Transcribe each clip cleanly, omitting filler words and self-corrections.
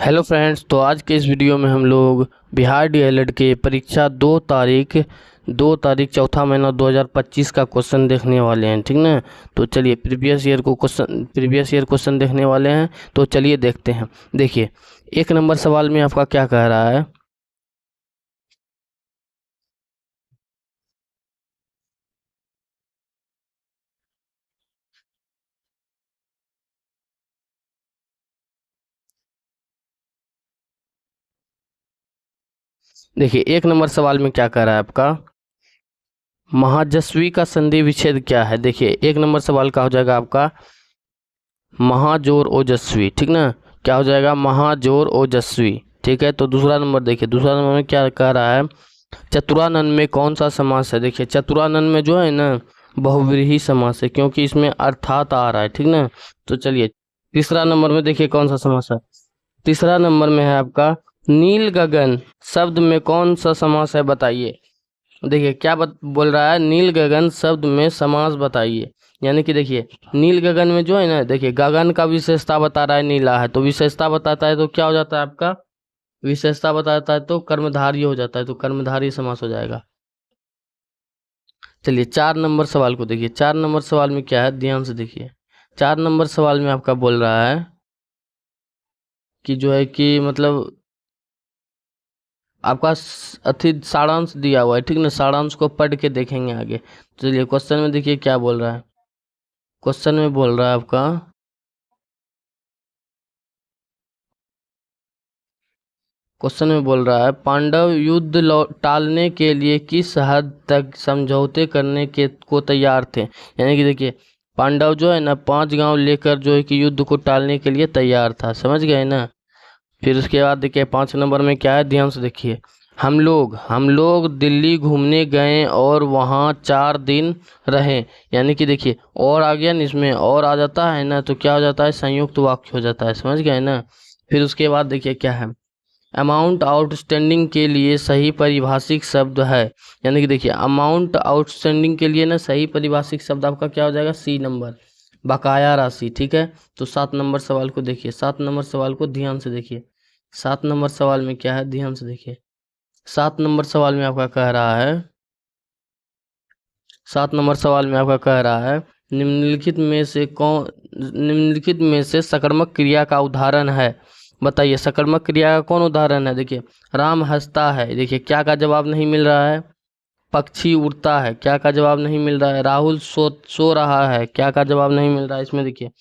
Hello friends, तो आज के इस वीडियो में हम लोग बिहार डीएलएड के परीक्षा 2 तारीख चौथा महीना 2025 का क्वेश्चन देखने वाले हैं। ठीक ना। तो चलिए प्रीवियस ईयर क्वेश्चन देखने वाले हैं। तो चलिए देखते हैं। देखिए 1 नंबर सवाल में आपका क्या कह रहा है। देखिए 1 नंबर सवाल में क्या कह रहा है आपका, महाजस्वी का संधि विच्छेद क्या है। देखिए 1 नंबर सवाल का हो जाएगा आपका महाजोर ओजस्वी। ठीक ना। क्या हो जाएगा, महाजोर ओजस्वी। ठीक है। तो दूसरा नंबर देखिए, दूसरा नंबर में क्या कह रहा है, चतुरानन में कौन सा समास है। देखिए चतुरानन में जो है ना बहुव्रीहि समास है, क्योंकि इसमें अर्थात आ रहा है। ठीक ना। तो चलिए तीसरा नंबर में देखिए कौन सा समास है। तीसरा नंबर में है आपका नील गगन शब्द में कौन सा समास है, बताइए। देखिए क्या बोल रहा है, नील गगन शब्द में समास बताइए। यानी कि देखिए नील गगन में जो है ना, देखिए गगन का विशेषता बता रहा है, नीला है तो विशेषता बताता है, तो क्या हो जाता है आपका, विशेषता बताता है तो कर्मधारय हो जाता है, तो कर्मधारय समास हो जाएगा। चलिए 4 नंबर सवाल को देखिए। 4 नंबर सवाल में क्या है, ध्यान से देखिए। 4 नंबर सवाल में आपका बोल रहा है कि जो है कि मतलब आपका अति सारांश दिया हुआ है। ठीक ना। सारांश को पढ़ के देखेंगे आगे। चलिए क्वेश्चन में देखिए क्या बोल रहा है। क्वेश्चन में बोल रहा है आपका, क्वेश्चन में बोल रहा है पांडव युद्ध टालने के लिए किस हद तक समझौते करने के को तैयार थे। यानी कि देखिए पांडव जो है ना 5 गांव लेकर जो है कि युद्ध को टालने के लिए तैयार था। समझ गए ना। फिर उसके बाद देखिए 5 नंबर में क्या है, ध्यान से देखिए। हम लोग दिल्ली घूमने गए और वहाँ 4 दिन रहे। यानी कि देखिए और आ गया ना, इसमें और आ जाता है ना तो क्या हो जाता है, संयुक्त वाक्य हो जाता है। समझ गए ना। फिर उसके बाद देखिए क्या है, अमाउंट आउटस्टैंडिंग के लिए सही पारिभाषिक शब्द है। यानी कि देखिए अमाउंट आउटस्टैंडिंग के लिए ना सही पारिभाषिक शब्द आपका क्या हो जाएगा, सी नंबर, बकाया राशि। ठीक है। तो 7 नंबर सवाल को देखिए। 7 नंबर सवाल को ध्यान से देखिए। 7 नंबर सवाल में क्या है, ध्यान से देखिए। 7 नंबर सवाल में आपका कह रहा है, 7 नंबर सवाल में आपका कह रहा है निम्नलिखित में से सकर्मक क्रिया का उदाहरण है, बताइए। सकर्मक क्रिया का कौन उदाहरण है। देखिए राम हंसता है, देखिए क्या का जवाब नहीं मिल रहा है। पक्षी उड़ता है, क्या का जवाब नहीं मिल रहा है। राहुल सो रहा है, क्या का जवाब नहीं मिल रहा है। इसमें देखिए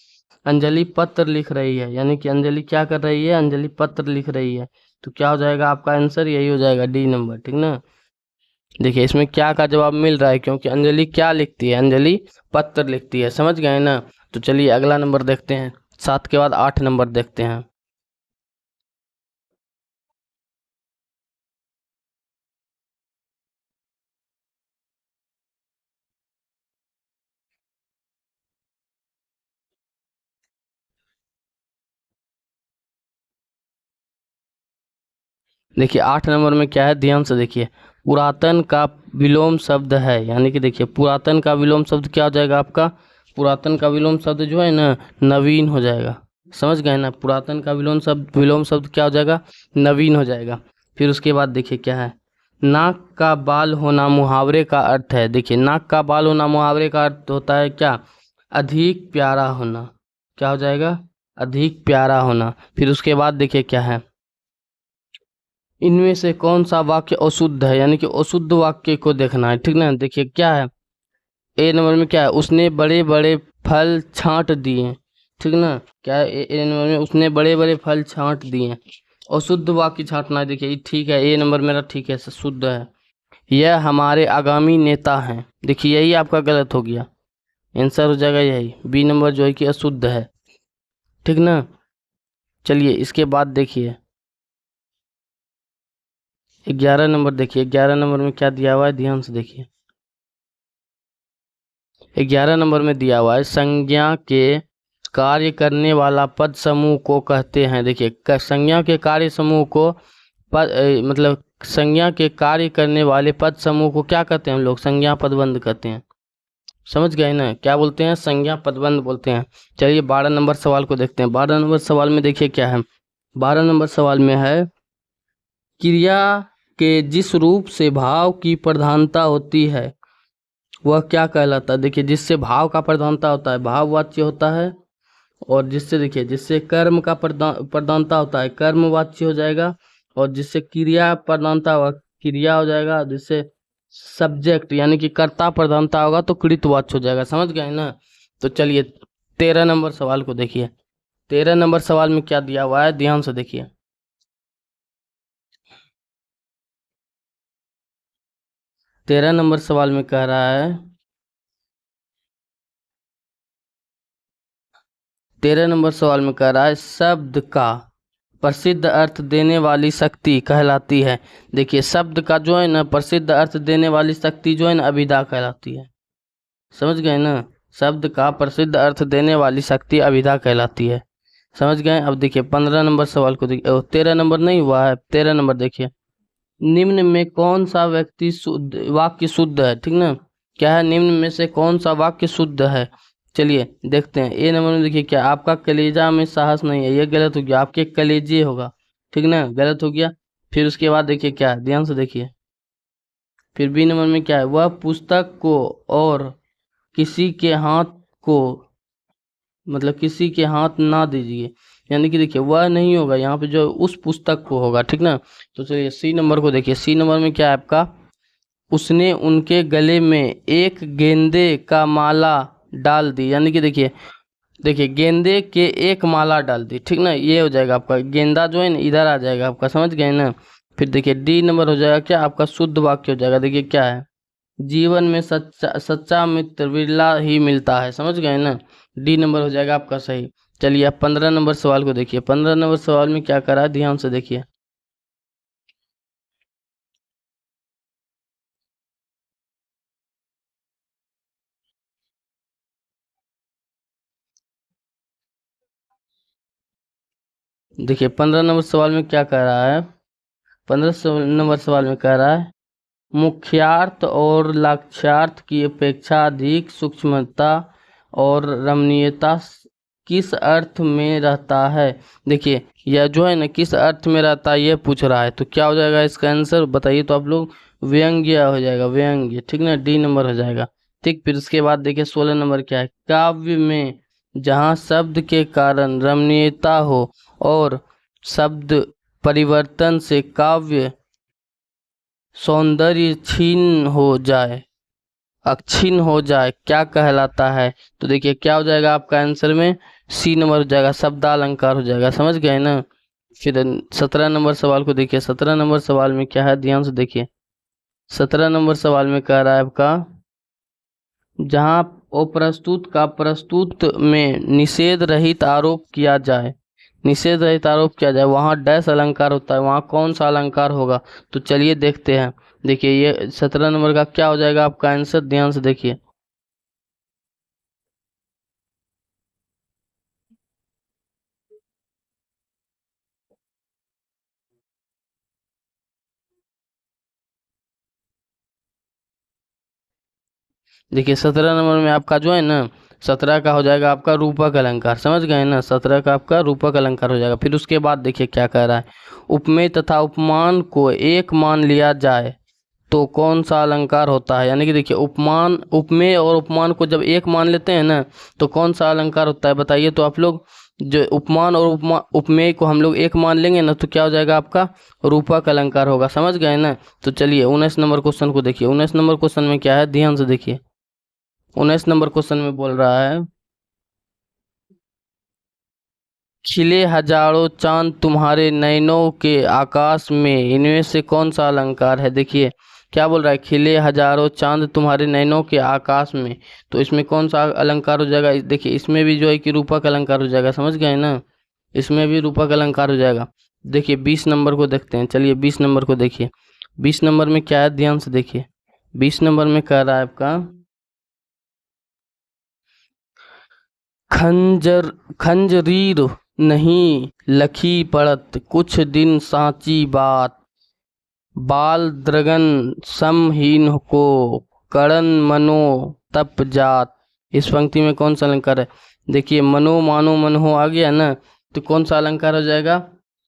अंजलि पत्र लिख रही है, यानी कि अंजलि क्या कर रही है, अंजलि पत्र लिख रही है। तो क्या हो जाएगा आपका आंसर, यही हो जाएगा डी नंबर। ठीक ना। देखिए इसमें क्या का जवाब मिल रहा है, क्योंकि अंजलि क्या लिखती है, अंजलि पत्र लिखती है। समझ गए ना। तो चलिए अगला नंबर देखते हैं। 7 के बाद 8 नंबर देखते हैं। देखिए 8 नंबर में क्या है, ध्यान से देखिए। पुरातन का विलोम शब्द है, यानी कि देखिए पुरातन का विलोम शब्द क्या हो जाएगा आपका, पुरातन का विलोम शब्द जो है ना नवीन हो जाएगा। समझ गए ना। पुरातन का विलोम शब्द क्या हो जाएगा, नवीन हो जाएगा। फिर उसके बाद देखिए क्या है, नाक का बाल होना मुहावरे का अर्थ है। देखिए नाक का बाल होना मुहावरे का अर्थ होता है क्या, अधिक प्यारा होना। क्या हो जाएगा, अधिक प्यारा होना। फिर उसके बाद देखिए क्या है, इनमें से कौन सा वाक्य अशुद्ध है, यानी कि अशुद्ध वाक्य को देखना है। ठीक ना। देखिए क्या है, ए नंबर में क्या है, उसने बड़े बड़े फल छांट दिए। ठीक ना। क्या है, ए नंबर में उसने बड़े बड़े फल छांट दिए। अशुद्ध वाक्य छांटना है। देखिए ये ठीक है, ए नंबर मेरा ठीक है, शुद्ध है। यह हमारे आगामी नेता हैं। देखिए यही आपका गलत हो गया, आंसर हो जाएगा यही, बी नंबर जो है कि अशुद्ध है। ठीक ना। चलिए इसके बाद देखिए 11 नंबर देखिए। 11 नंबर में क्या दिया हुआ है, ध्यान से देखिए। 11 नंबर में दिया हुआ है संज्ञा के कार्य करने वाला पद समूह को कहते हैं। देखिए संज्ञा के कार्य समूह को मतलब संज्ञा के कार्य करने वाले पद समूह को क्या कहते हैं हम लोग, संज्ञा पदबंध कहते हैं। समझ गए ना, क्या बोलते हैं, संज्ञा पदबंध बोलते हैं। चलिए 12 नंबर सवाल को देखते हैं। 12 नंबर सवाल में देखिए क्या है, 12 नंबर सवाल में है, क्रिया के जिस रूप से भाव की प्रधानता होती है वह क्या कहलाता है। देखिए, जिससे भाव का प्रधानता होता है भाववाच्य होता है, और जिससे देखिए जिससे कर्म का प्रधानता होता है कर्मवाच्य हो जाएगा, और जिससे क्रिया प्रधानता होगा क्रिया हो जाएगा, जिससे सब्जेक्ट यानी कि कर्ता प्रधानता होगा तो कृतवाच्य हो जाएगा। समझ गए ना। तो चलिए 13 नंबर सवाल को देखिए। 13 नंबर सवाल में क्या दिया हुआ है, ध्यान से देखिए। 13 नंबर सवाल में कह रहा है, 13 नंबर सवाल में कह रहा है शब्द का प्रसिद्ध अर्थ देने वाली शक्ति कहलाती है। देखिए, शब्द का जो है ना प्रसिद्ध अर्थ देने वाली शक्ति जो है ना अभिधा कहलाती है। समझ गए ना। शब्द का प्रसिद्ध अर्थ देने वाली शक्ति अभिधा कहलाती है। समझ गए। अब देखिए 15 नंबर सवाल को देखिए, 13 नंबर नहीं हुआ है, 13 नंबर देखिए। निम्न में कौन सा व्यक्ति शुद्ध वाक्य शुद्ध है, ठीक ना। क्या है, निम्न में से कौन सा वाक्य शुद्ध है। चलिए देखते हैं। ए नंबर में देखिए, क्या आपका कलेजा में साहस नहीं है, ये गलत हो गया, आपके कलेजे होगा, ठीक ना, गलत हो गया। फिर उसके बाद देखिए क्या है, ध्यान से देखिए। फिर बी नंबर में क्या है, वह पुस्तक को और किसी के हाथ को, मतलब किसी के हाथ ना दीजिए, यानी कि देखिए वह नहीं होगा यहाँ पे, जो उस पुस्तक को होगा, ठीक ना। तो चलिए सी नंबर को देखिए। सी नंबर में क्या है आपका, उसने उनके गले में एक गेंदे का माला डाल दी, यानी कि देखिए देखिए गेंदे के एक माला डाल दी, ठीक ना। ये हो जाएगा आपका गेंदा जो है ना इधर आ जाएगा आपका, समझ गए ना। फिर देखिए डी नंबर हो जाएगा क्या आपका, शुद्ध वाक्य हो जाएगा। देखिए क्या है, जीवन में सच्चा सच्चा मित्र बिरला ही मिलता है। समझ गए ना। डी नंबर हो जाएगा आपका सही। चलिए अब 15 नंबर सवाल को देखिए। 15 नंबर सवाल में क्या करा है, ध्यान से देखिए। देखिए 15 नंबर सवाल में क्या कह रहा है, 15 नंबर सवाल में कह रहा है, मुख्यार्थ और लक्ष्यार्थ की अपेक्षा अधिक सूक्ष्मता और रमणीयता किस अर्थ में रहता है। देखिए यह जो है ना किस अर्थ में रहता है ये पूछ रहा है, तो क्या हो जाएगा इसका आंसर बताइए तो आप लोग। व्यंग्य हो जाएगा, व्यंग्य, ठीक ना, डी नंबर हो जाएगा। ठीक, फिर उसके बाद देखिए 16 नंबर क्या है, काव्य में जहाँ शब्द के कारण रमणीयता हो और शब्द परिवर्तन से काव्य सौंदर्य क्षीण हो जाए, अक्षीण हो जाए, क्या कहलाता है। तो देखिए क्या हो जाएगा आपका आंसर में, सी नंबर हो जाएगा, शब्दालंकार हो जाएगा। समझ गए ना। फिर 17 नंबर सवाल को देखिए। 17 नंबर सवाल में क्या है, ध्यान से देखिए। 17 नंबर सवाल में कह रहा है आपका, जहाँ अप्रस्तुत का प्रस्तुत में निषेध रहित आरोप किया जाए, निषेध रहित आरोप किया जाए, वहाँ डैश अलंकार होता है, वहाँ कौन सा अलंकार होगा। तो चलिए देखते हैं। देखिए ये 17 नंबर का क्या हो जाएगा आपका आंसर, ध्यान से देखिए। देखिए 17 नंबर में आपका जो है ना 17 का हो जाएगा आपका रूपक अलंकार। समझ गए ना, 17 का आपका रूपक अलंकार हो जाएगा। फिर उसके बाद देखिए क्या कह रहा है, उपमेय तथा उपमान को एक मान लिया जाए तो कौन सा अलंकार होता है। यानी कि देखिए उपमान, उपमेय और उपमान को जब एक मान लेते हैं ना तो कौन सा अलंकार होता है बताइए तो आप लोग। जो उपमान और उपमेय को हम लोग एक मान लेंगे ना तो क्या हो जाएगा आपका, रूपक अलंकार होगा। समझ गए ना। तो चलिए 19 नंबर क्वेश्चन को देखिए। 19 नंबर क्वेश्चन में क्या है, ध्यान से देखिए। 19 नंबर क्वेश्चन में बोल रहा है, खिले हजारों चांद तुम्हारे नैनों के आकाश में, इनमें से कौन सा अलंकार है। देखिए क्या बोल रहा है, खिले हजारों चांद तुम्हारे नैनों के आकाश में, तो इसमें कौन सा अलंकार हो जाएगा। देखिए इसमें भी जो है कि रूपक अलंकार हो जाएगा। समझ गए ना, इसमें भी रूपक अलंकार हो जाएगा। देखिए 20 नंबर को देखते हैं। चलिए 20 नंबर को देखिए। 20 नंबर में क्या है, ध्यान से देखिए। 20 नंबर में कह रहा है आपका, खंजरीर नहीं लखी पड़त कुछ दिन सांची बात, बाल द्रगन समहीन को करण मनो तप जात। इस पंक्ति में कौन सा अलंकार है। देखिए मनो मानो मन हो आ गया ना, तो कौन सा अलंकार हो जाएगा,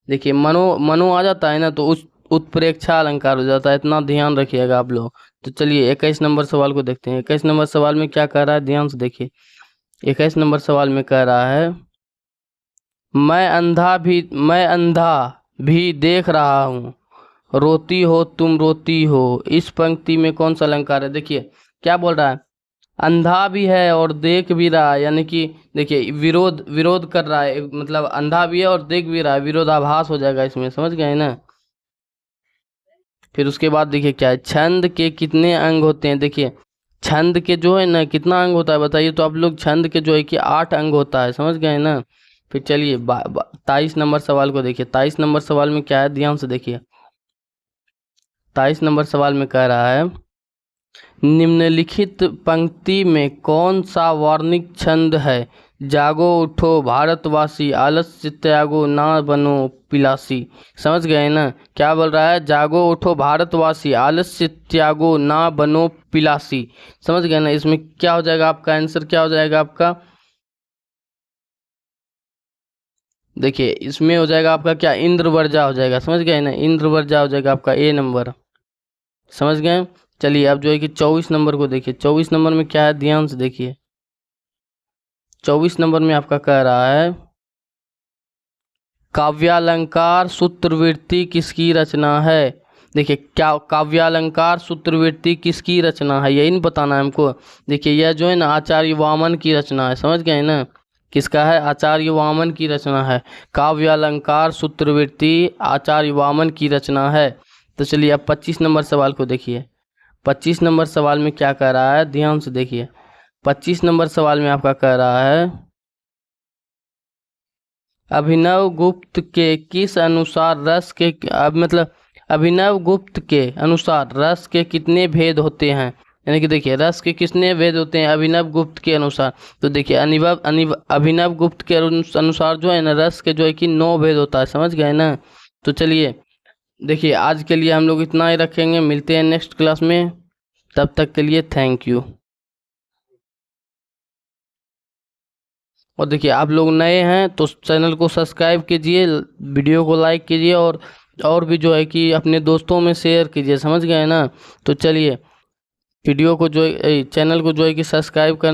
देखिए मनो मनो आ जाता है ना तो उस उत्प्रेक्षा अलंकार हो जाता है, इतना ध्यान रखिएगा आप लोग। तो चलिए 21 नंबर सवाल को देखते हैं। 21 नंबर सवाल में क्या कह रहा है, ध्यान से देखिए। 21 नंबर सवाल में कह रहा है, मैं अंधा भी देख रहा हूँ, रोती हो तुम रोती हो। इस पंक्ति में कौन सा अलंकार है? देखिए क्या बोल रहा है, अंधा भी है और देख भी रहा है, यानी कि देखिए विरोध विरोध कर रहा है, मतलब अंधा भी है और देख भी रहा है, विरोधाभास हो जाएगा इसमें, समझ गए ना। फिर उसके बाद देखिए क्या है, छंद के कितने अंग होते हैं? देखिए छंद के जो है ना कितना अंग होता है बताइए तो आप लोग, छंद के जो है कि 8 अंग होता है, समझ गए ना। फिर चलिए 23 नंबर सवाल को देखिए। 23 नंबर सवाल में क्या है, ध्यान से देखिए। 23 नंबर सवाल में कह रहा है, निम्नलिखित पंक्ति में कौन सा वर्णिक छंद है? जागो उठो भारतवासी, आलस्य त्यागो ना बनो पिलासी। समझ गए ना, क्या बोल रहा है, जागो उठो भारतवासी, आलस्य त्यागो ना बनो पिलासी। समझ गए ना, इसमें क्या हो जाएगा आपका आंसर, क्या हो जाएगा आपका? देखिए इसमें हो जाएगा आपका क्या, इंद्रवर्जा हो जाएगा, समझ गए ना, इंद्रवर्जा हो जाएगा आपका ए नंबर। समझ गए। चलिए अब जो है कि 24 नंबर को देखिए। 24 नंबर में क्या है, ध्यान से देखिए। 24 नंबर में आपका कह रहा है, काव्यालंकार सूत्रवृत्ति किसकी रचना है? देखिए क्या काव्यालंकार सूत्रवृत्ति किसकी रचना है, यही नहीं बताना है हमको। देखिए यह जो है ना आचार्य वामन की रचना है, समझ गए ना। किसका है, आचार्य वामन की रचना है। काव्यालंकार सूत्रवृत्ति आचार्य वामन की रचना है। तो चलिए अब 25 नंबर सवाल को देखिए। 25 नंबर सवाल में क्या कह रहा है, ध्यान से देखिए। 25 नंबर सवाल में आपका कह रहा है, अभिनव गुप्त के किस अनुसार रस के अब मतलब अभिनव गुप्त के अनुसार रस के कितने भेद होते हैं? यानी कि देखिए रस के कितने भेद होते हैं अभिनव गुप्त के अनुसार? तो देखिए अभिनव गुप्त के अनुसार जो है ना रस के जो है कि 9 भेद होता है, समझ गए ना। तो चलिए देखिए आज के लिए हम लोग इतना ही रखेंगे, मिलते हैं नेक्स्ट क्लास में, तब तक के लिए थैंक यू। और देखिए आप लोग नए हैं तो चैनल को सब्सक्राइब कीजिए, वीडियो को लाइक कीजिए और भी जो है कि अपने दोस्तों में शेयर कीजिए, समझ गए ना। तो चलिए वीडियो को जो चैनल को जो है कि सब्सक्राइब करना